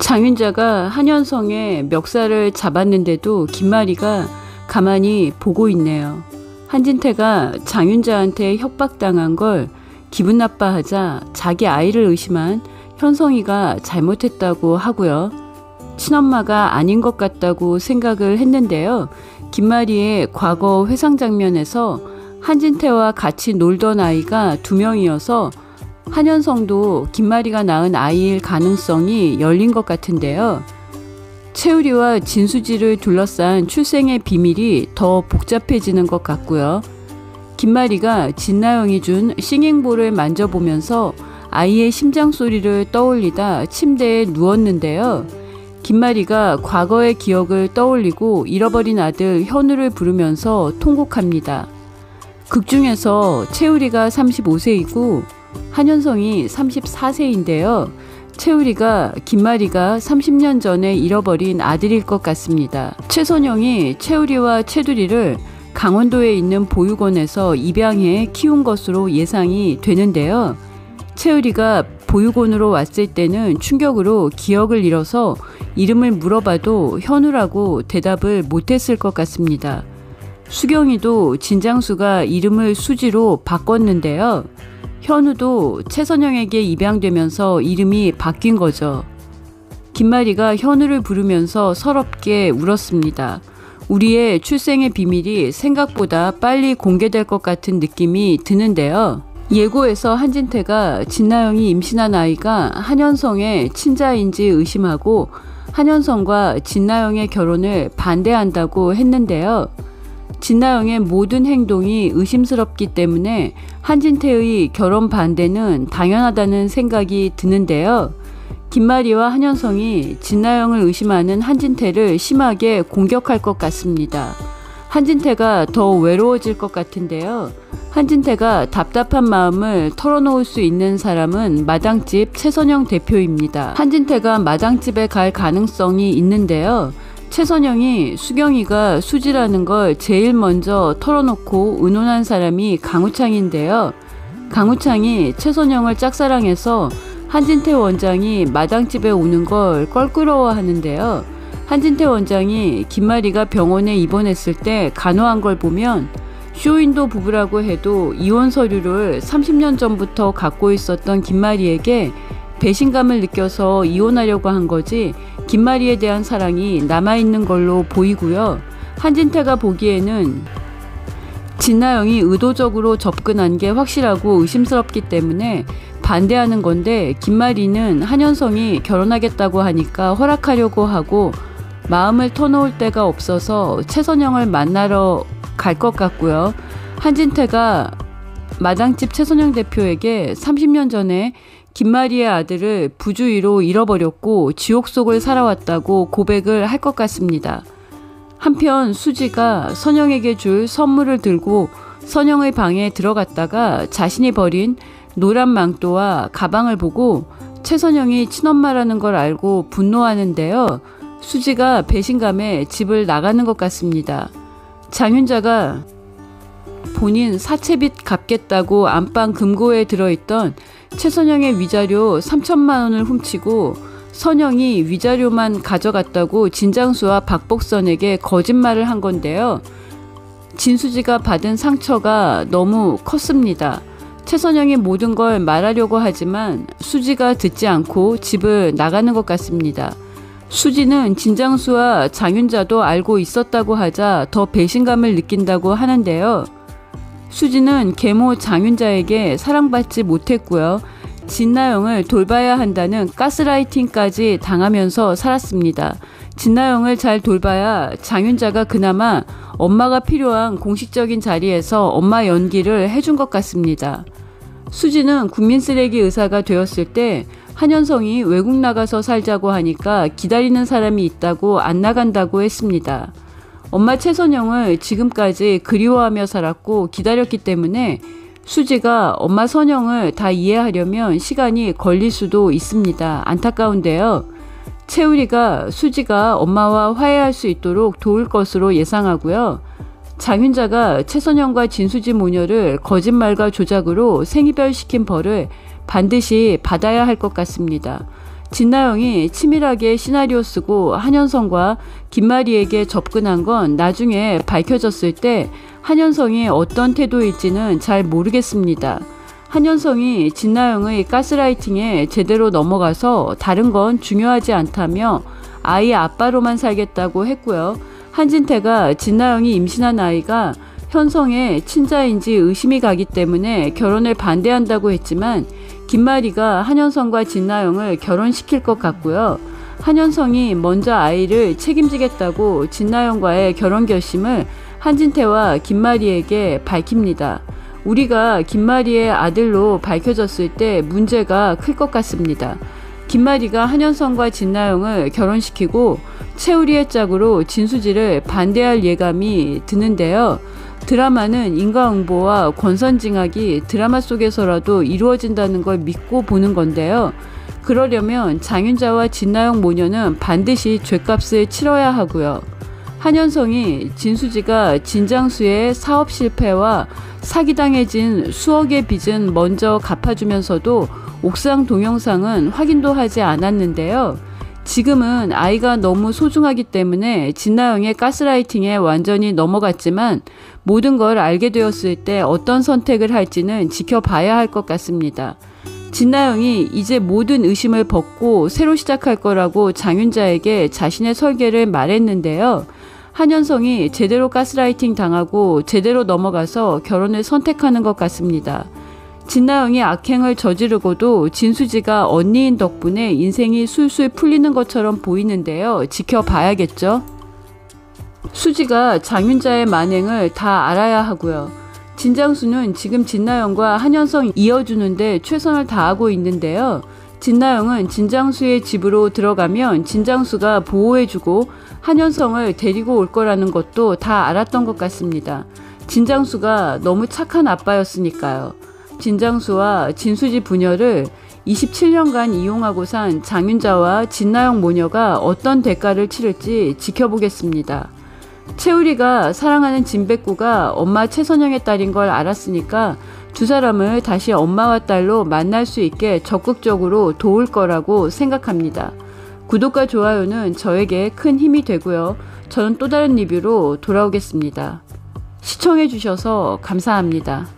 장윤자가 한현성의 멱살을 잡았는데도 김마리가 가만히 보고 있네요. 한진태가 장윤자한테 협박당한 걸 기분 나빠하자 자기 아이를 의심한 현성이가 잘못했다고 하고요. 친엄마가 아닌 것 같다고 생각을 했는데요. 김마리의 과거 회상 장면에서 한진태와 같이 놀던 아이가 2명이어서 한현성도 김마리가 낳은 아이일 가능성이 열린 것 같은데요. 채우리와 진수지를 둘러싼 출생의 비밀이 더 복잡해지는 것 같고요. 김마리가 진나영이 준 싱잉볼을 만져보면서 아이의 심장 소리를 떠올리다 침대에 누웠는데요. 김마리가 과거의 기억을 떠올리고 잃어버린 아들 현우를 부르면서 통곡합니다. 극 중에서 채우리가 35세이고 한현성이 34세인데요. 채우리가 김마리가 30년 전에 잃어버린 아들일 것 같습니다. 최선영이 채우리와 채두리를 강원도에 있는 보육원에서 입양해 키운 것으로 예상이 되는데요. 채우리가 보육원으로 왔을 때는 충격으로 기억을 잃어서 이름을 물어봐도 현우라고 대답을 못했을 것 같습니다. 수경이도 진장수가 이름을 수지로 바꿨는데요. 현우도 최선영에게 입양되면서 이름이 바뀐 거죠. 김마리가 현우를 부르면서 서럽게 울었습니다. 우리의 출생의 비밀이 생각보다 빨리 공개될 것 같은 느낌이 드는데요. 예고에서 한진태가 진나영이 임신한 아이가 한현성의 친자인지 의심하고 한현성과 진나영의 결혼을 반대한다고 했는데요. 진나영의 모든 행동이 의심스럽기 때문에 한진태의 결혼 반대는 당연하다는 생각이 드는데요. 김마리와 한현성이 진나영을 의심하는 한진태를 심하게 공격할 것 같습니다. 한진태가 더 외로워질 것 같은데요. 한진태가 답답한 마음을 털어놓을 수 있는 사람은 마당집 최선영 대표입니다. 한진태가 마당집에 갈 가능성이 있는데요. 최선영이 수경이가 수지라는 걸 제일 먼저 털어놓고 의논한 사람이 강우창인데요. 강우창이 최선영을 짝사랑해서 한진태 원장이 마당집에 오는 걸 껄끄러워하는데요. 한진태 원장이 김마리가 병원에 입원했을 때 간호한 걸 보면 쇼윈도 부부라고 해도 이혼 서류를 30년 전부터 갖고 있었던 김마리에게 배신감을 느껴서 이혼하려고 한 거지 김마리에 대한 사랑이 남아있는 걸로 보이고요. 한진태가 보기에는 진나영이 의도적으로 접근한 게 확실하고 의심스럽기 때문에 반대하는 건데 김마리는 한현성이 결혼하겠다고 하니까 허락하려고 하고 마음을 터놓을 데가 없어서 최선영을 만나러 갈 것 같고요. 한진태가 마당집 최선영 대표에게 30년 전에 김마리의 아들을 부주의로 잃어버렸고 지옥 속을 살아왔다고 고백을 할 것 같습니다. 한편 수지가 선영에게 줄 선물을 들고 선영의 방에 들어갔다가 자신이 버린 노란 망토와 가방을 보고 최선영이 친엄마라는 걸 알고 분노하는데요. 수지가 배신감에 집을 나가는 것 같습니다. 장윤자가 본인 사채빚 갚겠다고 안방 금고에 들어있던 최선영의 위자료 3천만 원을 훔치고 선영이 위자료만 가져갔다고 진장수와 박복선에게 거짓말을 한 건데요. 진수지가 받은 상처가 너무 컸습니다. 최선영이 모든 걸 말하려고 하지만 수지가 듣지 않고 집을 나가는 것 같습니다. 수지는 진장수와 장윤자도 알고 있었다고 하자 더 배신감을 느낀다고 하는데요. 수지는 계모 장윤자에게 사랑받지 못했고요. 진나영을 돌봐야 한다는 가스라이팅까지 당하면서 살았습니다. 진나영을 잘 돌봐야 장윤자가 그나마 엄마가 필요한 공식적인 자리에서 엄마 연기를 해준 것 같습니다. 수지는 국민쓰레기 의사가 되었을 때 한현성이 외국 나가서 살자고 하니까 기다리는 사람이 있다고 안 나간다고 했습니다. 엄마 최선영을 지금까지 그리워하며 살았고 기다렸기 때문에 수지가 엄마 선영을 다 이해하려면 시간이 걸릴 수도 있습니다. 안타까운데요. 채우리가 수지가 엄마와 화해할 수 있도록 도울 것으로 예상하고요. 장윤자가 최선영과 진수지 모녀를 거짓말과 조작으로 생이별시킨 벌을 반드시 받아야 할 것 같습니다. 진나영이 치밀하게 시나리오 쓰고 한현성과 김마리에게 접근한 건 나중에 밝혀졌을 때 한현성이 어떤 태도일지는 잘 모르겠습니다. 한현성이 진나영의 가스라이팅에 제대로 넘어가서 다른 건 중요하지 않다며 아이 아빠로만 살겠다고 했고요. 한진태가 진나영이 임신한 아이가 현성의 친자인지 의심이 가기 때문에 결혼을 반대한다고 했지만 김마리가 한현성과 진나영을 결혼시킬 것 같고요. 한현성이 먼저 아이를 책임지겠다고 진나영과의 결혼 결심을 한진태와 김마리에게 밝힙니다. 우리가 김마리의 아들로 밝혀졌을 때 문제가 클 것 같습니다. 김마리가 한현성과 진나영을 결혼시키고 채우리의 짝으로 진수지를 반대할 예감이 드는데요. 드라마는 인과응보와 권선징악이 드라마 속에서라도 이루어진다는 걸 믿고 보는 건데요. 그러려면 장윤자와 진나영 모녀는 반드시 죗값을 치러야 하고요. 한현성이 진수지가 진장수의 사업 실패와 사기당해진 수억의 빚은 먼저 갚아주면서도 옥상 동영상은 확인도 하지 않았는데요. 지금은 아이가 너무 소중하기 때문에 진나영의 가스라이팅에 완전히 넘어갔지만 모든 걸 알게 되었을 때 어떤 선택을 할지는 지켜봐야 할 것 같습니다. 진나영이 이제 모든 의심을 벗고 새로 시작할 거라고 장윤자에게 자신의 설계를 말했는데요. 한현성이 제대로 가스라이팅 당하고 제대로 넘어가서 결혼을 선택하는 것 같습니다. 진나영이 악행을 저지르고도 진수지가 언니인 덕분에 인생이 술술 풀리는 것처럼 보이는데요. 지켜봐야겠죠. 수지가 장윤자의 만행을 다 알아야 하고요. 진장수는 지금 진나영과 한현성 이어주는데 최선을 다하고 있는데요. 진나영은 진장수의 집으로 들어가면 진장수가 보호해주고 한현성을 데리고 올 거라는 것도 다 알았던 것 같습니다. 진장수가 너무 착한 아빠였으니까요. 진장수와 진수지 부녀를 27년간 이용하고 산 장윤자와 진나영 모녀가 어떤 대가를 치를지 지켜보겠습니다. 채우리가 사랑하는 진백구가 엄마 최선영의 딸인 걸 알았으니까 두 사람을 다시 엄마와 딸로 만날 수 있게 적극적으로 도울 거라고 생각합니다. 구독과 좋아요는 저에게 큰 힘이 되고요. 저는 또 다른 리뷰로 돌아오겠습니다. 시청해 주셔서 감사합니다.